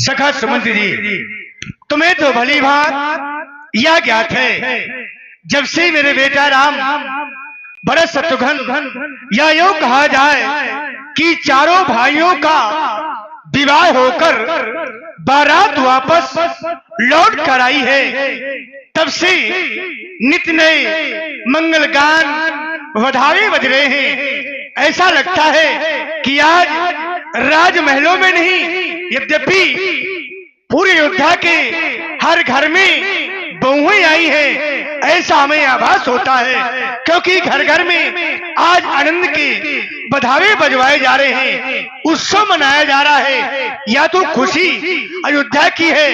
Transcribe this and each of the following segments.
सखा सुमंत जी, तुम्हें तो भली भांत यह ज्ञात है, जब से मेरे बेटा राम बड़े शत्रुघ्न या यूं कहा जाए कि चारों भाइयों का विवाह होकर बारात वापस लौट कर आई है, तब से नित नए मंगल गान बधाई बज रहे हैं। ऐसा लगता है कि आज राजमहलों में नहीं, यद्यपि पूरे अयोध्या के हर घर में बहुएं आई है, ऐसा हमें आभास होता है, क्योंकि घर घर में आज आनंद के बधावे बजवाए जा रहे हैं, उत्सव मनाया जा रहा है। या तो खुशी अयोध्या की है,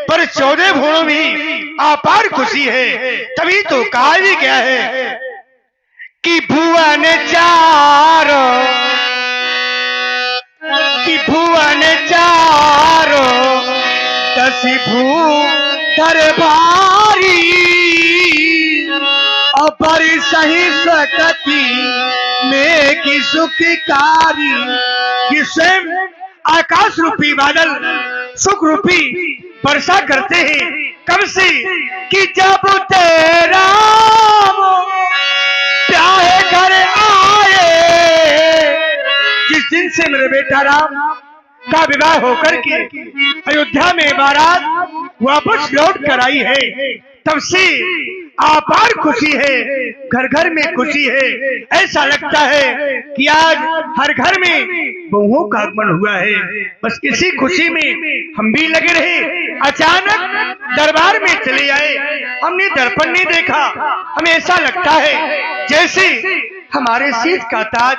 पर 14 भुवनों में अपार खुशी है। तभी तो कहा भी गया है कि भुवन चारो दसी भूधर भारी, अपर सही सकती में की सुखकारी। ये स्वयं आकाश रूपी बादल सुख रूपी वर्षा करते हैं। कब से कि जब तेरा प्यारे घर आए, जिस दिन से मेरे बेटा राम का विवाह होकर के अयोध्या में बारात वापस लौट कर आई है, तब से अपार खुशी है, घर घर में खुशी है। ऐसा लगता है कि आज हर घर में बहुओं का आगमन हुआ है। बस इसी खुशी में हम भी लगे रहे। अचानक दरबार में चले आए, हमने दर्पण नहीं देखा। हमें ऐसा लगता है जैसे हमारे सिर का ताज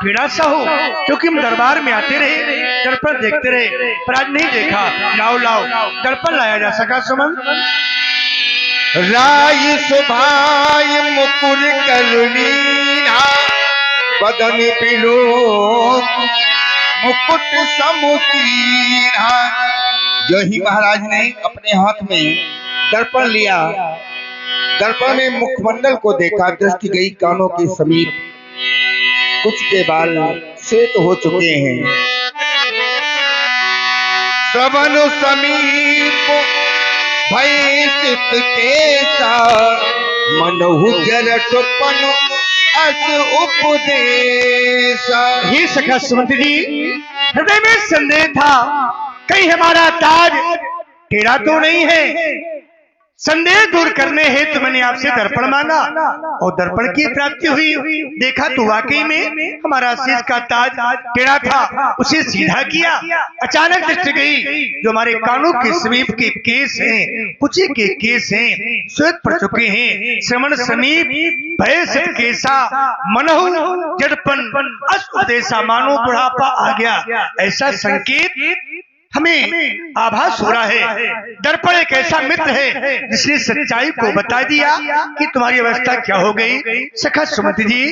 टेढ़ा सा हो, क्योंकि हम दरबार में आते रहे, दर्पण देखते रहे, पर आज नहीं देखा। लाओ लाओ दर्पण लाया जा सका सुमन। राय सुभाय मुकुर करुणीना, बदन पिलो मुकुट समुतीना। जो ही महाराज ने अपने हाथ में दर्पण लिया, दर्पण में मुखमंडल को देखा, दृष्टि गई कानों के समीप, कुछ के बाल श्वेत हो चुके हैं। श्रवण समीप भय चित केसा, मनहु जरटपन अस उपदेशा। ही सखा सुमंत जी, हृदय में संदेह था, कहीं हमारा ताज टेढ़ा तो नहीं है। संदेह दूर करने हेतु मैंने आपसे दर्पण मांगा और दर्पण की प्राप्ति हुई। देखा तो वाकई में हमारा शीश का ताज टेढ़ा था, उसे सीधा किया। अचानक दृष्टि गई, जो हमारे कानों के समीप के केस हैं, कुचे के केस हैं, श्वेत पड़ चुके हैं। श्रवण समीप भय सित केसा, मनहु जड़पन अस उपदेशा, मानो बुढ़ापा आ गया, ऐसा संकेत हमें आभास हो रहा है। दर्पण एक ऐसा मित्र है जिसने सच्चाई को बता दिया कि तुम्हारी अवस्था क्या हो गई। सखा सुमंत जी,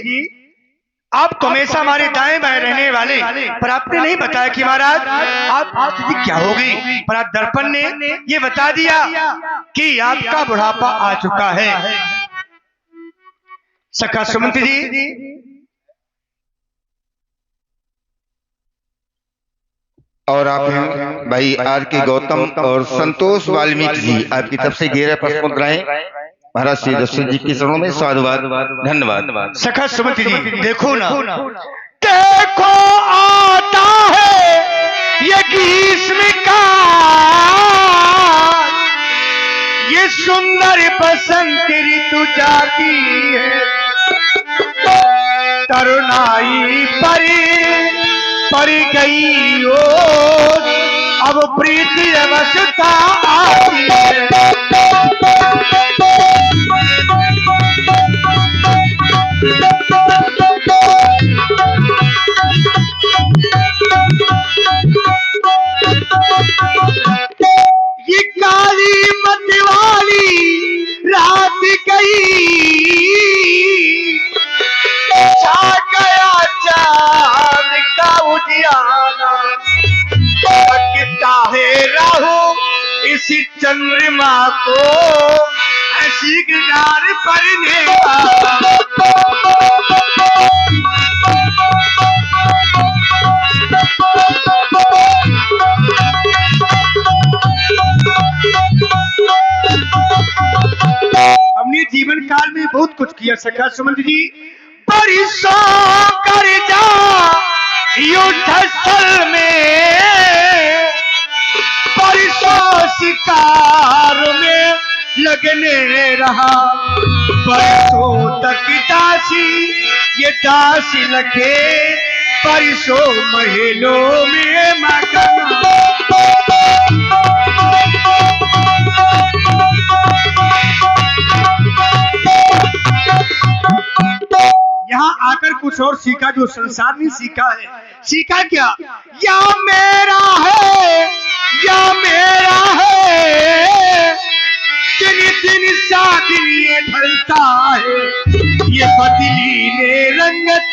आप तो हमेशा हमारे दाएं बाएं रहने वाले, पर आपने नहीं बताया कि महाराज आप स्थिति क्या हो गई। पर आप दर्पण ने ये बता दिया कि आपका बुढ़ापा आ चुका है। सखा सुमंत जी, और आप हैं भाई आर के गौतम और संतोष वाल्मीकि जी, आपकी तरफ से गहरा प्रश्न मुद्राएं महाराज श्री दशरथ जी के चरणों में साधुवाद, धन्यवाद। सखा सुमंत जी, देखो ना, देखो आता है ये ग्रीष्म का, ये सुंदर बसंत ऋतु जाती है, तरुणाई पर गई ओ, अब प्रीति अवस्था आती है। ये काली मत वाली रात गई, छा गया चांद का उजियारा, लगता है राहु इसी चंद्रमा को ऐसी गिटार पढ़ने का। सखा सुमंत जी, परिसों कर जा युद्ध स्थल में, परिसों शिकार में लगने रहा, परसों तक दासी ये दासी लगे, परिसों महलों में मगन। यहाँ आकर कुछ और सीखा जो संसार नहीं सीखा है। सीखा क्या? या मेरा है, या मेरा है, दिन दिन सा दिन ये ढलता है, ये बदली ने रंगत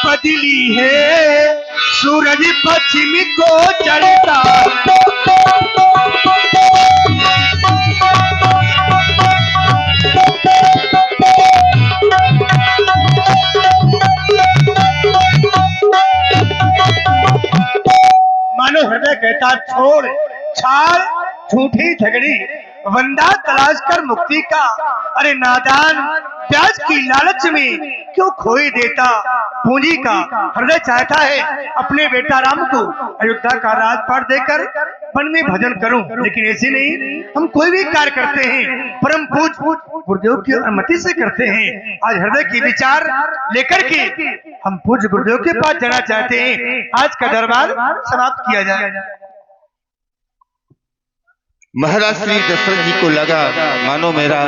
बदली है, सूरज पश्चिम को चढ़ता है। मानो हृदय कहता छोड़ छाड़ झूठी झगड़ी, वंदा तलाश कर मुक्ति का, अरे नादान प्याज की लालच में क्यों खोई देता पूंजी का। हृदय चाहता है अपने बेटा राम को अयोध्या का राजपाट देकर वन में भजन करूं, लेकिन ऐसे नहीं। हम कोई भी कार्य करते हैं परम पूज गुरुदेव की अनुमति से करते हैं। आज हृदय की विचार लेकर के हम पूज्य गुरुदेव के पास जाना चाहते हैं। आज का दरबार समाप्त किया जाए। महाराज श्री दशरथ जी को लगा मानो मेरा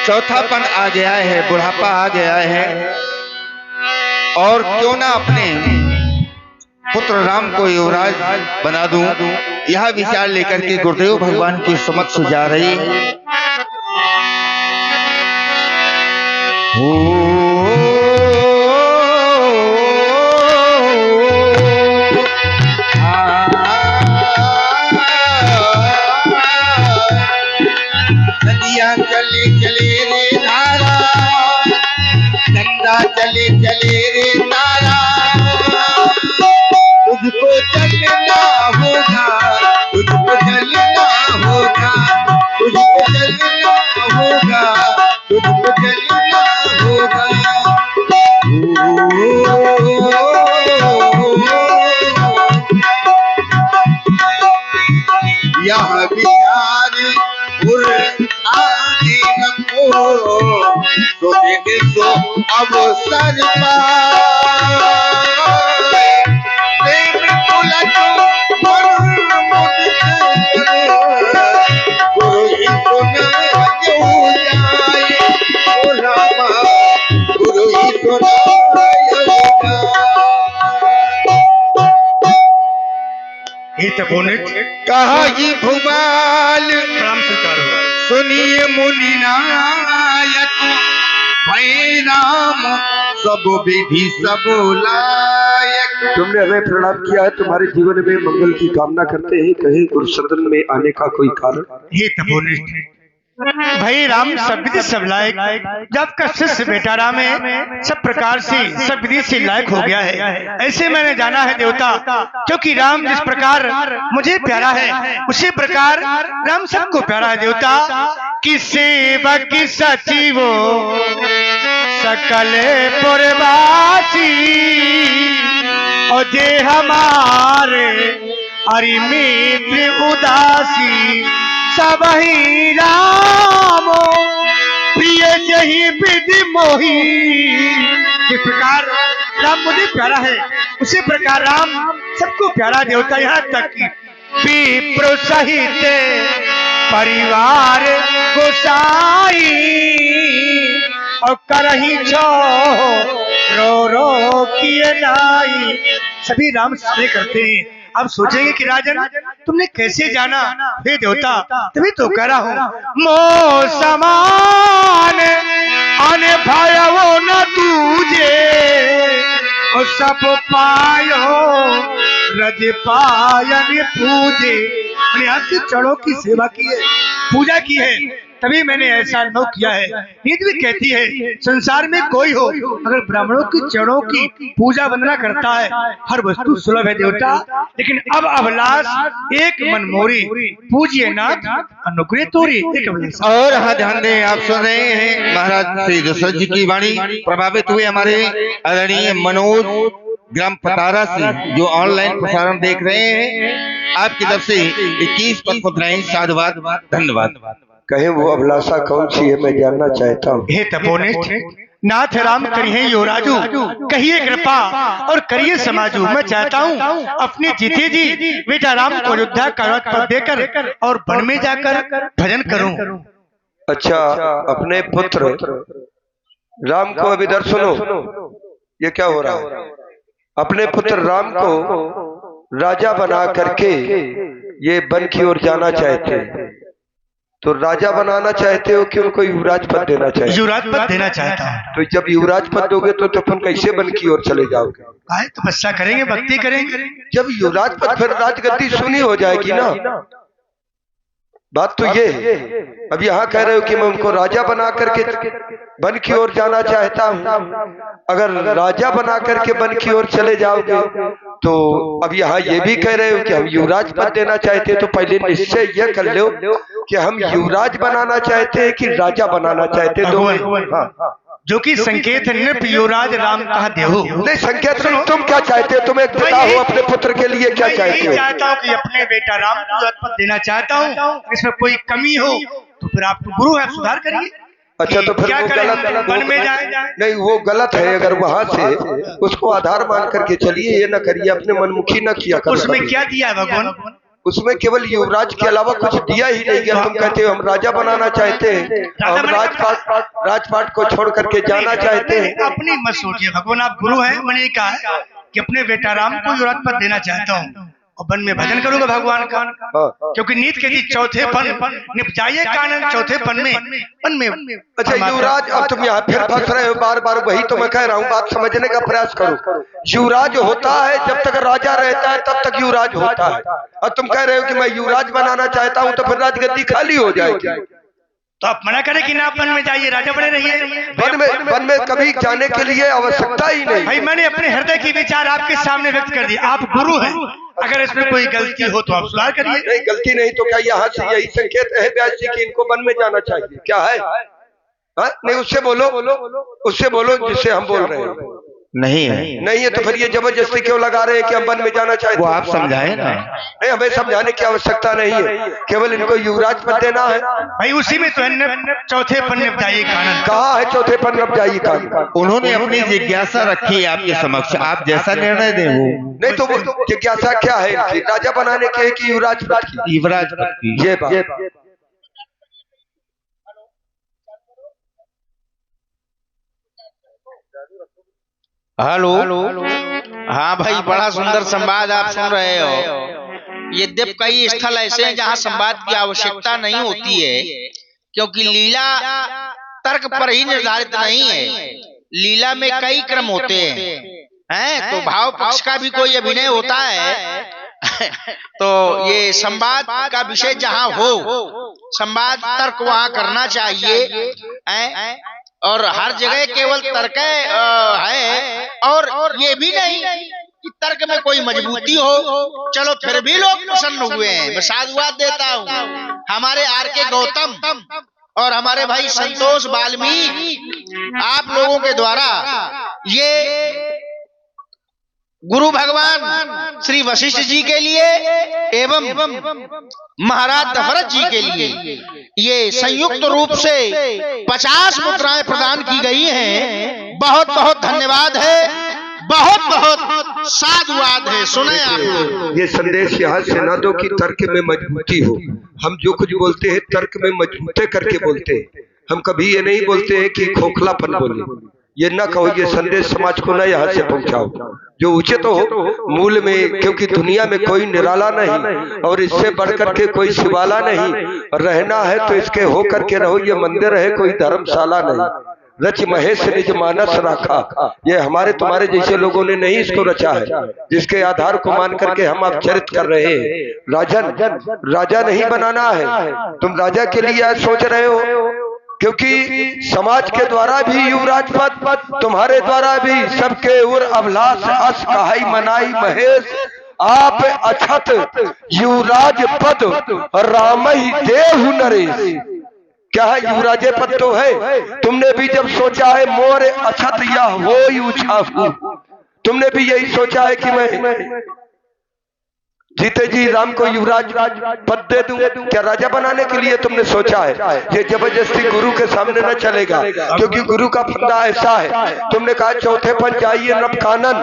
चौथापन आ गया है, बुढ़ापा आ गया है, और क्यों ना अपने पुत्र राम को युवराज बना दूं। यह विचार लेकर के गुरुदेव भगवान के समक्ष जा रही नदियां चले चले रे धारा, गंगा चले चले रे तारा, तुझको चलना होगा, तुझको चलना होगा, तुझको चलना होगा, तुझको चलना होगा। यह विचार आने हमको तो देने सो अवसर पाए, प्रेम पुलक गुरु ही सुना जो जाए, ओ रामा गुरु ही सुना कहा ये भूमाल सुनिए मुनि नायक, भय राम सब विधि सब लायक। तुमने हमें प्रणाम किया है, तुम्हारे जीवन में मंगल की कामना करते हैं। कहीं गुरु सदन में आने का कोई कारण? ये तपोनिष्ठ भाई राम सब विधि सब लायक, जब का शिष्य बेटा राम है सब प्रकार से सब विधि से लायक हो गया है। ऐसे मैंने जाना है देवता, क्योंकि राम जिस प्रकार मुझे प्यारा है उसी प्रकार राम सबको प्यारा है देवता। कि सेवक सचिवो सकल पुरवासी, और जे हमारे अरि मित्र उदासी, सब ही राम प्रिय जही विधि मोही। जिस प्रकार राम मुझे प्यारा है उसी प्रकार राम सबको प्यारा देवता। यहाँ तक कि विप्र सहित परिवार गोसाई, और करही छो रो रो किए नाई। सभी राम स्नेह करते हैं। अब सोचेंगे कि राजन तुमने कैसे जाना? हे देवता तभी तो कह रहा हूं, मो समान अन भयो न तुझे, और सब पायो रज पायन पूजे। अपने हाथ से चढ़ों की सेवा की है, पूजा की है, तभी मैंने ऐसा अनुभव किया है। नीत भी कहती है संसार में कोई हो अगर ब्राह्मणों की चरणों की पूजा वंदना करता है, हर वस्तु सुलभ है देवता, लेकिन अब अभिलाष एक मन मोरी, पूजिए नाथ अनुग्रह तोरी। एक अभिलाष। और हाँ ध्यान दें, आप सुन रहे हैं महाराज श्री दशरथ जी की वाणी प्रभावित हुए हमारे आदरणीय मनोज ग्राम पतारा से जो ऑनलाइन प्रसारण देख रहे हैं, आपकी तरफ से 21 पद मुद्राएं साधुवाद धन्यवाद। कहें वो अभिलाषा कौन सी है, मैं जानना चाहता हूँ। हे तपोनिष्ठ नाथ राम करिए यो राजू, कहिए कृपा और करिए समाजू। मैं चाहता हूँ अपने जीते जी बेटा राम को अयोध्या का पद देकर और वन में जाकर भजन करूं। अच्छा, अपने पुत्र राम को अभी इधर सुनो, ये क्या हो रहा है। अपने पुत्र राम को राजा बना करके ये वन की ओर जाना चाहते हैं, तो राजा बनाना चाहते हो कि उनको युवराज पद देना चाहते? युवराज पद देना चाहता हूँ। तो जब युवराज पद दोगे तो अपन कैसे वन की ओर चले जाओगे? तपस्या करेंगे, भक्ति करेंगे। जब युवराज पद फिर राजगद्दी सुनी हो जाएगी ना। बात तो ये है, अब यहाँ कह रहे हो कि मैं उनको राजा बना करके वन की ओर जाना चाहता हूँ। अगर राजा बना करके वन की ओर चले जाओगे तो अब यहाँ ये भी कह रहे हो कि हम युवराज पद देना चाहते हैं, तो पहले निश्चय यह कर लो कि हम युवराज बनाना चाहते हैं कि राजा बनाना चाहते हैं। हाँ, जो कि संकेत नृप युवराज राम कहा देहु। नहीं संकेत नहीं, तुम क्या चाहते हो? तुम एक पिता हो, अपने पुत्र के लिए क्या चाहते हो? चाहता हूँ कि अपने बेटा राम को पद देना चाहता हूँ। इसमें कोई कमी हो तो फिर आप तो गुरु है, सुधार करिए। अच्छा, तो फिर वो गलत वन में जाए नहीं, वो गलत है। अगर वहां से उसको आधार मान करके चलिए, ये न करिए, अपने मनमुखी न किया कर। उसमें क्या दिया है भगवान? उसमें केवल युवराज के अलावा कुछ दिया ही नहीं गया। तुम कहते हो हम राजा बनाना चाहते हैं, हम राजपाट को छोड़ करके जाना चाहते हैं। अपनी मत सोचिए भगवान, आप गुरु हैं। मैंने कहा है कि अपने बेटा राम को युवराज पद देना चाहता हूँ और वन में भजन करूंगा भगवान का, क्योंकि नीत के जी चौथे पन निपटाइए कानन, चौथे पन में अच्छा युवराज, अब तुम यहाँ फिर फंस रहे हो बार बार। वही तो मैं कह रहा हूँ, बात समझने का प्रयास करो। युवराज होता है जब तक राजा रहता है, तब तक युवराज होता है। और तुम कह रहे हो कि मैं युवराज बनाना चाहता हूँ, तो फिर राजगद्दी खाली हो जाएगी। तो आप मना करें कि ना वन में जाइए, राजा बने रहिए। वन में कभी जाने के लिए आवश्यकता ही नहीं। भाई मैंने अपने हृदय की विचार आपके सामने व्यक्त कर दिए। आप गुरु हैं, अगर इसमें कोई गलती हो तो आप सुधार करिए। नहीं गलती नहीं तो क्या यहाँ से यही संकेत है व्यास जी की इनको वन में जाना चाहिए? क्या है? नहीं उससे बोलो जिससे हम बोल रहे हैं। नहीं है तो फिर ये जबरदस्ती क्यों लगा रहे हैं कि हम वन में जाना चाहते? वो आप समझाए ना। नहीं, हमें समझाने की आवश्यकता नहीं है, केवल इनको युवराज पद देना है। भाई उसी में तो चौथे पन निपटाइए कानन। कहा है चौथे पन निपटाइए कानन? उन्होंने अपनी जिज्ञासा रखी है आपके समक्ष, आप जैसा निर्णय दें वो। नहीं तो वो जिज्ञासा क्या है इनकी? राजा बनाने के कि युवराज पद की? युवराज पद की। ये बात हेलो। हाँ भाई, बड़ा सुंदर संवाद आप सुन रहे हो। यद्यप कई स्थल ऐसे हैं जहाँ संवाद की आवश्यकता नहीं होती है, क्योंकि लीला तर्क पर ही निर्धारित नहीं है। लीला में कई क्रम होते हैं तो भाव पक्ष का भी कोई अभिनय होता है। तो ये संवाद का विषय जहाँ हो, संवाद तर्क वहाँ करना चाहिए। और हर जगह केवल तर्क है, और ये भी नहीं कि तर्क में कोई मजबूती हो। चलो फिर भी लोग प्रसन्न हुए हैं। मैं साधुवाद देता हूँ हमारे आर के गौतम और हमारे भाई संतोष वाल्मीकि, आप लोगों के द्वारा ये गुरु भगवान श्री वशिष्ठ जी के लिए एवं महाराज दशरथ जी के लिए ये संयुक्त रूप से 50 मुद्राएं प्रदान की गई हैं। बहुत बहुत धन्यवाद है, बहुत बहुत साधुवाद है। सुने आप ये संदेश यहाँ से ना दो कि तर्क में मजबूती हो। हम जो कुछ बोलते हैं तर्क में मजबूते करके बोलते हैं। हम कभी ये नहीं बोलते हैं कि खोखलापन बोले। ये ना कहो, ये संदेश समाज को ना यहाँ से पहुंचाओ जो उचित हो मूल में, क्योंकि दुनिया में कोई निराला नहीं और इससे बढ़कर के कोई शिवाला नहीं। रहना है तो इसके हो करके रहो। ये मंदिर है, कोई धर्मशाला नहीं। रच महेश निज मानस राखा। ये हमारे तुम्हारे जैसे लोगों ने नहीं इसको रचा है, जिसके आधार को मान करके हम आप चरित कर रहे हैं। राजन राजा नहीं बनाना है, तुम राजा के लिए आज सोच रहे हो, क्योंकि समाज के द्वारा भी युवराज पद, तुम्हारे द्वारा भी सबके उर अभिलाष अस कहाई मनाई महेश आप अछत युवराज पद राम ही देव नरेश। क्या है युवराज पद तो है, तुमने भी जब सोचा है मोर अछत या हो उछाहू, तुमने भी यही सोचा है कि मैं जीते जी राम को युवराज पद दे दूं। क्या राजा बनाने के लिए तुमने सोचा है? ये जबरदस्ती गुरु के सामने न चलेगा, क्योंकि गुरु का फंदा ऐसा है। तुमने कहा चौथे पन जाइए नब कानन,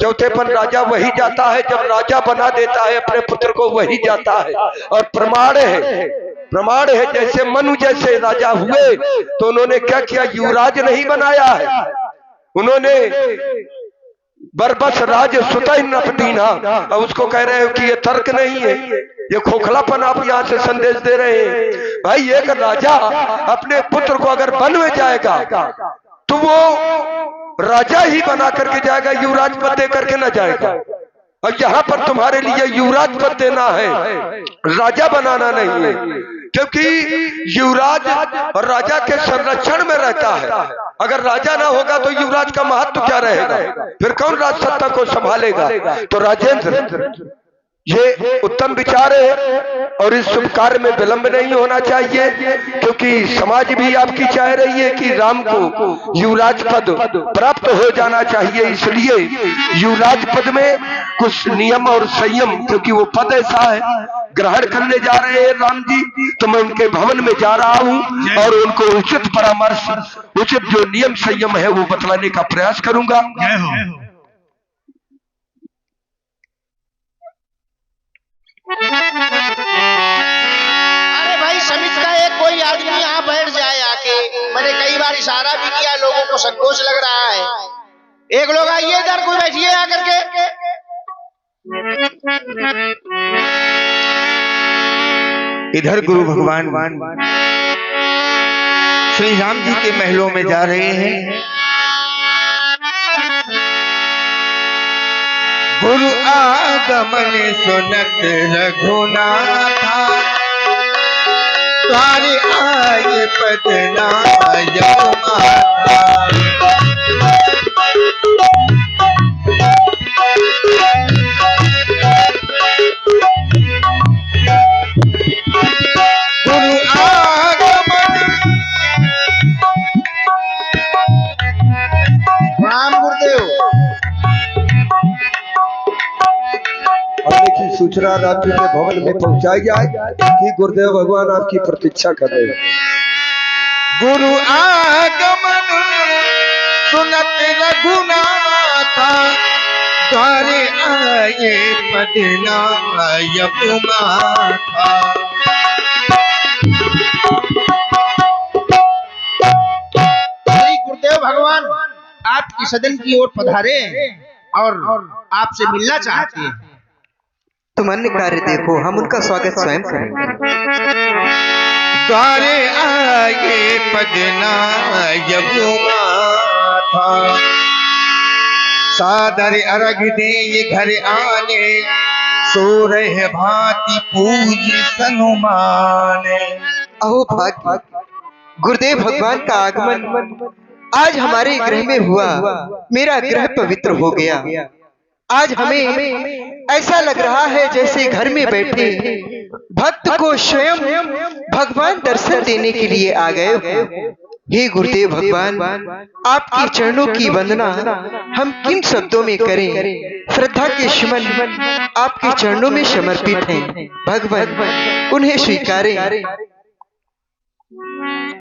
चौथे पन राजा वही जाता है जब राजा बना देता है अपने पुत्र को, वही जाता है। और प्रमाण है जैसे मनु जैसे राजा हुए तो उन्होंने क्या किया, युवराज नहीं बनाया है, उन्होंने बरबस राज सुतई नपदीना। अब उसको कह रहे हो कि ये तर्क नहीं है, ये खोखलापन आप यहाँ से संदेश दे रहे हैं। भाई एक राजा अपने पुत्र को अगर बन में जाएगा तो वो राजा ही बना करके जाएगा, युवराज पद दे करके ना जाएगा। और यहाँ पर तुम्हारे लिए युवराज पद देना है, राजा बनाना नहीं है, क्योंकि युवराज और राजा के संरक्षण में रहता है। अगर राजा ना होगा तो युवराज का महत्व क्या रहेगा, फिर कौन राज सत्ता को संभालेगा। तो राजेंद्र ये उत्तम विचार है और इस शुभ कार्य में विलंब नहीं होना चाहिए, क्योंकि समाज भी आपकी चाह रही है कि राम को युवराज पद प्राप्त हो जाना चाहिए। इसलिए युवराज पद में कुछ नियम और संयम, क्योंकि वो पद ऐसा है, ग्रहण करने जा रहे हैं राम जी, तो मैं उनके भवन में जा रहा हूं और उनको उचित परामर्श, उचित जो नियम संयम है वो बतलाने का प्रयास करूंगा। अरे भाई समिति का एक कोई आदमी यहाँ बैठ जाए आके, मैंने कई बार इशारा भी किया, लोगों को संकोच लग रहा है। एक लोग आइए इधर, कोई बैठिए आकर के। इधर गुरु भगवान श्री राम जी के महलों में जा रहे हैं। गुरु आगमन सुनत रघुनाथा, द्वारे आए पदना यमुना। सूचना रात्रि के भवन में पहुंचाई जाए कि गुरुदेव भगवान आपकी प्रतीक्षा कर रहे हैं। गुरु आगमन सुनत रघुनाथा, द्वारे आए पदना यमुना। श्री गुरुदेव भगवान आपकी सदन की ओर पधारे और आपसे मिलना चाहते हैं। तुम अन्य कार्य देखो, हम उनका स्वागत स्वयं करेंगे। द्वारे आए पदना यमुना, सादर अर्घ दे ये घर आने, सो रहे भांति पूज सनुमान। अहो भाग्य, गुरुदेव भगवान का आगमन आज हमारे गृह में हुआ, मेरा गृह पवित्र हो गया। आज हमें ऐसा लग रहा है जैसे घर में बैठे भक्त को स्वयं भगवान दर्शन देने के लिए आ गए हो। हे गुरुदेव भगवान, आपके चरणों की वंदना हम किन शब्दों में करें। श्रद्धा के सुमन आपके चरणों में समर्पित हैं। भगवान उन्हें स्वीकारें।